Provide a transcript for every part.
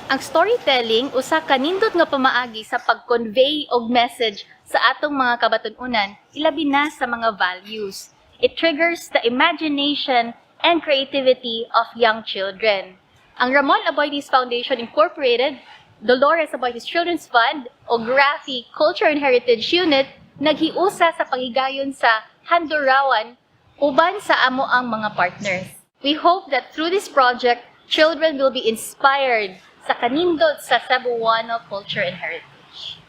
Ang storytelling usa ka nindot nga pamaagi sa pag-convey og message sa atong mga kabatununan, ilabi na sa mga values. It triggers the imagination and creativity of young children. Ang Ramon Aboitiz Foundation Incorporated, Dolores Aboitiz Children's Fund o Graffy Culture and Heritage Unit naghiusa sa paghigayon sa Handurawan uban sa amo ang mga partners. We hope that through this project, children will be inspired sa kanindot sa Cebuano culture and heritage.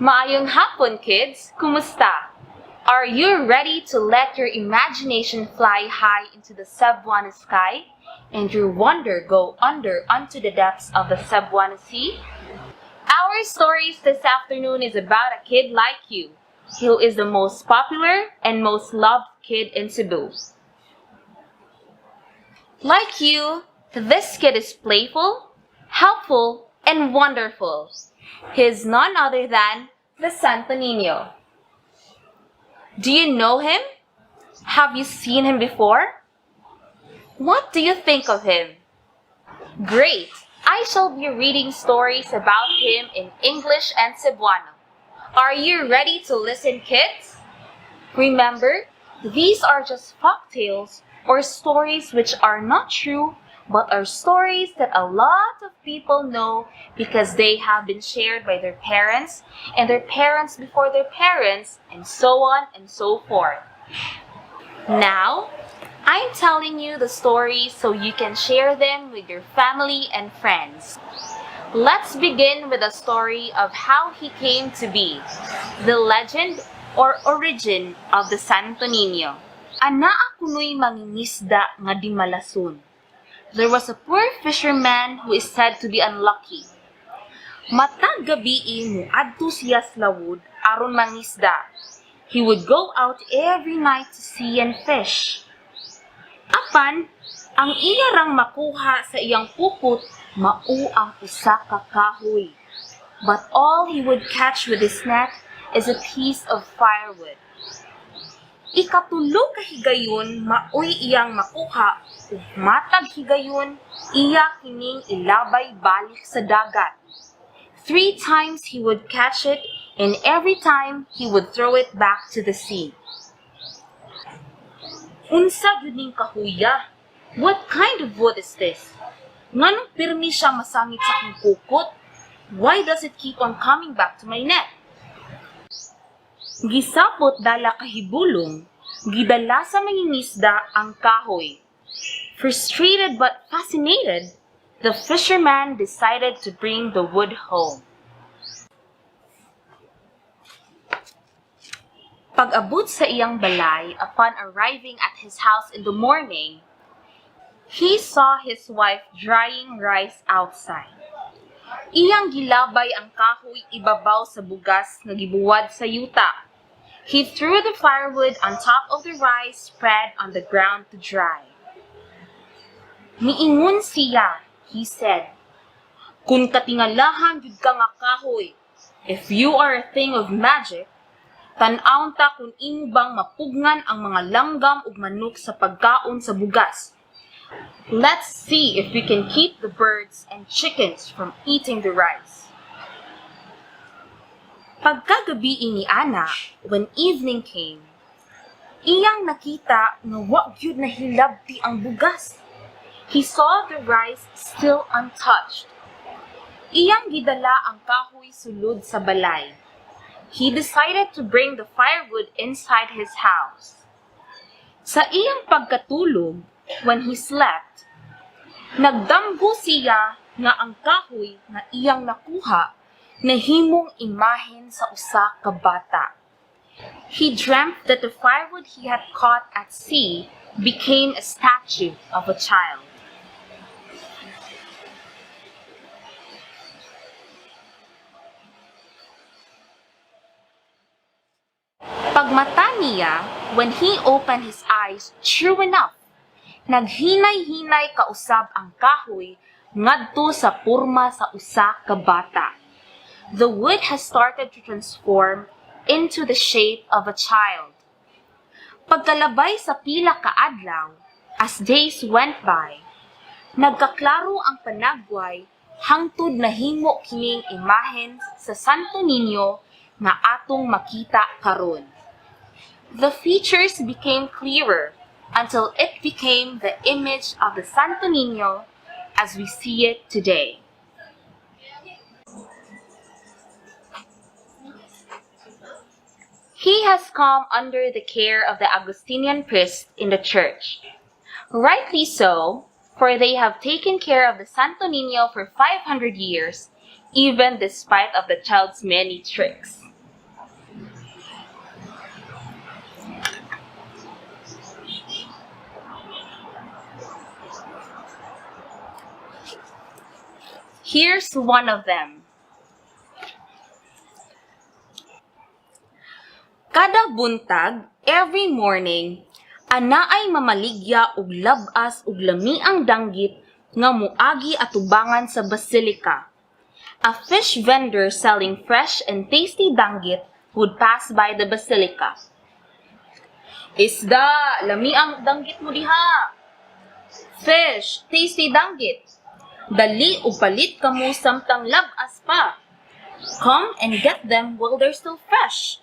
Maayong hapon, kids! Kumusta? Are you ready to let your imagination fly high into the Cebuano sky and your wonder go under onto the depths of the Cebuano Sea? Our stories this afternoon is about a kid like you, who is the most popular and most loved kid in Cebu. Like you, this kid is playful, helpful, and wonderful. He is none other than the Santo Niño. Do you know him? Have you seen him before? What do you think of him? Great! I shall be reading stories about him in English and Cebuano. Are you ready to listen, kids? Remember, these are just folktales or stories which are not true, but are stories that a lot of people know because they have been shared by their parents and their parents before their parents, and so on and so forth. Now, I'm telling you the stories so you can share them with your family and friends. Let's begin with the story of how he came to be, the legend or origin of the Santo Niño. Anaa kuno'y mangingisda nga di malasun. There was a poor fisherman who is said to be unlucky. Matag gabii muadto siya sa lawod aron mangisda. He would go out every night to sea and fish. Apan, ang iya rang makuha sa iyang pupot, mao ang usa ka kahoy. But all he would catch with his net is a piece of firewood. Ikatulo ka higayon, maoy iyang makuha, ug matag higayon, iya kining ilabay balik sa dagat. 3 times he would catch it, and every time he would throw it back to the sea. Unsa gyud ning kahuya? What kind of wood is this? Nganong pirmi siya masangit sa akong pukot? Why does it keep on coming back to my net? Gisapot dala kahibulong, gidala sa mangingisda ang kahoy. Frustrated but fascinated, the fisherman decided to bring the wood home. Pag-abot sa iyang balay, upon arriving at his house in the morning, he saw his wife drying rice outside. Iyang gilabay ang kahoy ibabaw sa bugas nga gibuwad sa yuta. He threw the firewood on top of the rice spread on the ground to dry. Niingon siya, he said, "Kung katingalahan jud ka nga kahoy, if you are a thing of magic, tan-awon ta kung imo bang mapugnan ang mga langgam ug manok sa pagkaon sa bugas. Let's see if we can keep the birds and chickens from eating the rice." Pagkagabi ni Ana, when evening came, iyang nakita nga wa gyud nahilabti ang bugas. He saw the rice still untouched. Iyang gidala ang kahoy sulod sa balay. He decided to bring the firewood inside his house. Sa iyang pagkatulog, when he slept, nagdamgo siya nga ang kahoy na iyang nakuha nahimong imahen sa usa ka bata. He dreamt that the firewood he had caught at sea became a statue of a child. Pagmata niya, when he opened his eyes, true enough, naghinay-hinay kausab ang kahoy ngadto sa porma sa usa ka bata. The wood has started to transform into the shape of a child. Pagkalabay sa pila ka adlaw, as days went by, nagkaklaro ang panagway hangtod nahimo kining imahen sa Santo Niño nga atong makita karon. The features became clearer until it became the image of the Santo Niño as we see it today. He has come under the care of the Augustinian priests in the church. Rightly so, for they have taken care of the Santo Niño for 500 years, even despite of the child's many tricks. Here's one of them. Kada buntag, every morning, ana ay mamaligya og labas og lami ang danggit nga muagi atubangan sa basilika. A fish vendor selling fresh and tasty danggit would pass by the basilika. Isda, lami ang danggit mo diha. Fish, tasty danggit. Dali o palit kamo samtang labas pa. Come and get them while they're still fresh.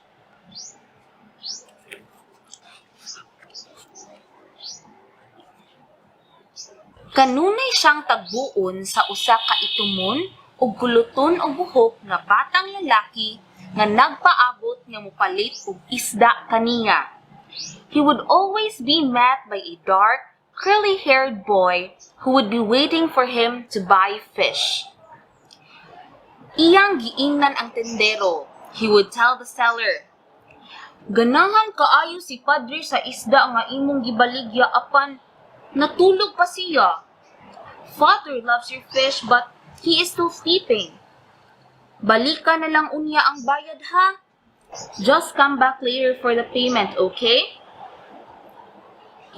Kanunay siyang tagbuon sa usa ka itumon ug kuluton og buhok nga batang lalaki nga nagpaabot nga mopalit og isda kaniya. He would always be met by a dark, curly-haired boy who would be waiting for him to buy fish. Iyang giingnan ang tendero. He would tell the seller, "Ganahan kaayo si padre sa isda nga imong gibaligya apan natulog pa siya. Father loves your fish but he is still sleeping. Balika na lang unya ang bayad ha. Just come back later for the payment, okay?"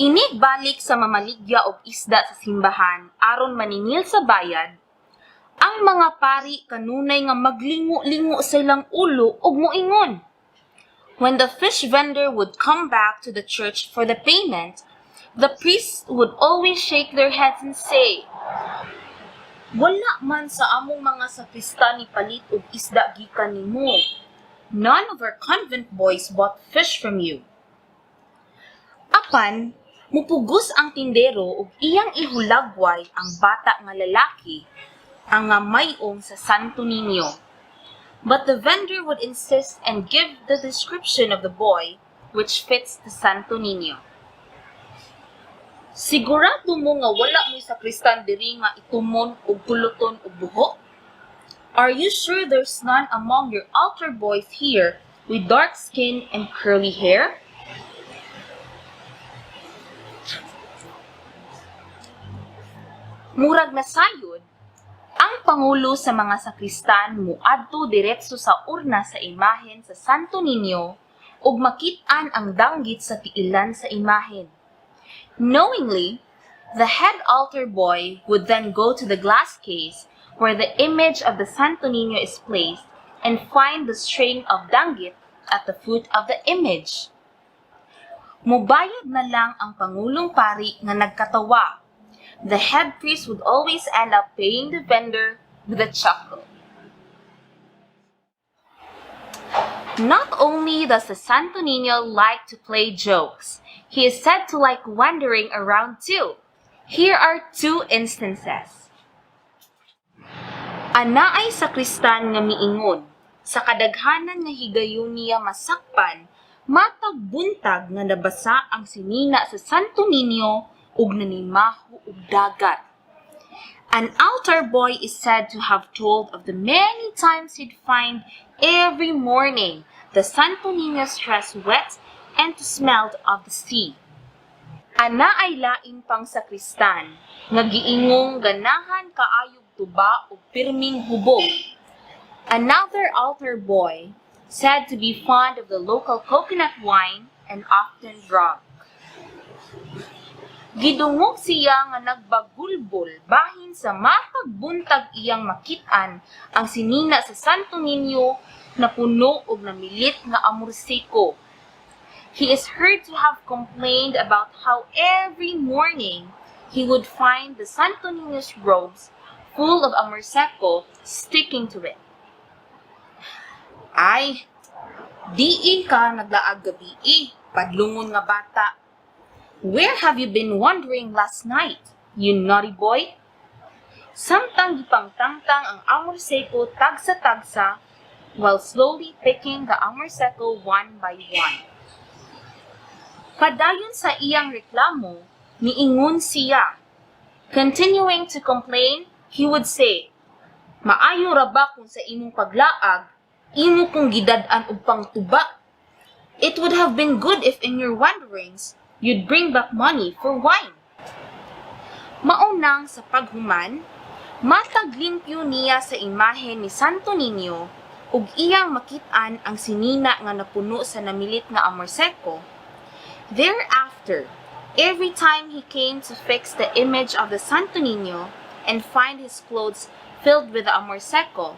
Inig balik sa mamaligya og isda sa simbahan aron maningil sa bayad, ang mga pari kanunay nga maglingo-lingo sa ilang ulo ug moingon. When the fish vendor would come back to the church for the payment, the priests would always shake their heads and say, "Wala man sa among mga sakristan ni palit og isda gikan nimo. None of our convent boys bought fish from you." Apan, mupugos ang tindero ug iyang ihulagway ang bata nga lalaki ang nga mayong sa Santo Niño. But the vendor would insist and give the description of the boy which fits the Santo Niño. "Sigurado mo nga wala mo'y sakristan diri nga itumon ug puluton ug buhok? Are you sure there's none among your altar boys here with dark skin and curly hair?" Murag na sayod, ang pangulo sa mga sakristan muadto diretso sa urna sa imahen sa Santo Niño ug makit-an ang danggit sa tiilan sa imahen. Knowingly, the head altar boy would then go to the glass case where the image of the Santo Niño is placed and find the string of danggit at the foot of the image. Mubayad na lang ang pangulong pari nga nagkatawa. The head priest would always end up paying the vendor with a chuckle. Not only does the Santo Niño like to play jokes, he is said to like wandering around too. Here are two instances. Ana ay sakristan nga miingon, sa kadaghanan nga higayon niya masakpan, matag buntag nga nabasa ang sinina sa Santo Niño ug nanimaho og dagat. An altar boy is said to have told of the many times he'd find every morning the Santo Niño's dress wet and smelled of the sea. Ana ay lain pang sakristan nga giingong ganahan kaayog tuba o pirming hubog. Another altar boy said to be fond of the local coconut wine and often drunk. Gidungog siya nga nagbagulbol bahin sa matagbuntag iyang makit-an ang sinina sa Santo Niño na puno og namilit nga amorsiko. He is heard to have complained about how every morning he would find the Santo Niño's robes full of amor seco sticking to it. Ay, diin ka naglaag gabi padlungon nga bata. Where have you been wandering last night, you naughty boy? Samtang gipangtangtang ang amor seco tagsa-tagsa while slowly picking the amor seco one by one. Padayon sa iyang reklamo, niingon siya. Continuing to complain, he would say, "Maayo ra ba kung sa imong paglaag, imo kong gidad-an og pangtuba? It would have been good if in your wanderings, you'd bring back money for wine." Maunang sa paghuman, matag limpyo niya sa imahen ni Santo Niño ug iyang makit-an ang sinina nga napuno sa namilit nga amor seco. Thereafter, every time he came to fix the image of the Santo Niño and find his clothes filled with the amor seco,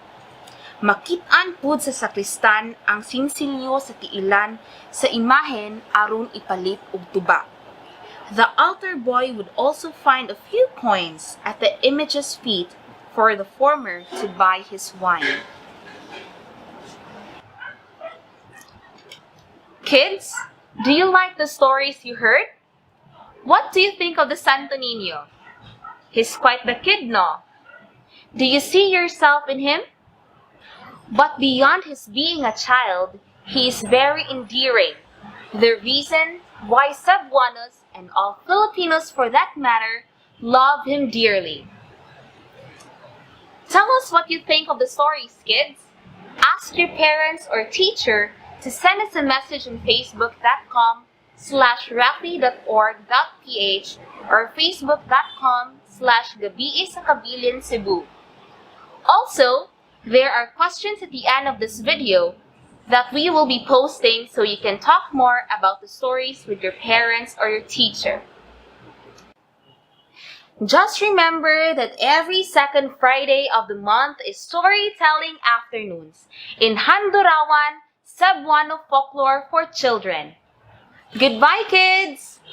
makit-an pud sa sakristan ang sinsilyo sa tiilan sa imahen aron ipalit og tuba. The altar boy would also find a few coins at the image's feet for the former to buy his wine. Kids, do you like the stories you heard? What do you think of the Santo Niño? He's quite the kid, no? Do you see yourself in him? But beyond his being a child, he is very endearing. The reason why Cebuanos, and all Filipinos for that matter, love him dearly. Tell us what you think of the stories, kids. Ask your parents or teacher to send us a message on facebook.com/rafi.org.ph or facebook.com/gabiisakabilincebu. Also, there are questions at the end of this video that we will be posting so you can talk more about the stories with your parents or your teacher. Just remember that every second Friday of the month is Storytelling Afternoons in Handurawan, Cebuano Folklore for Children. Goodbye, kids!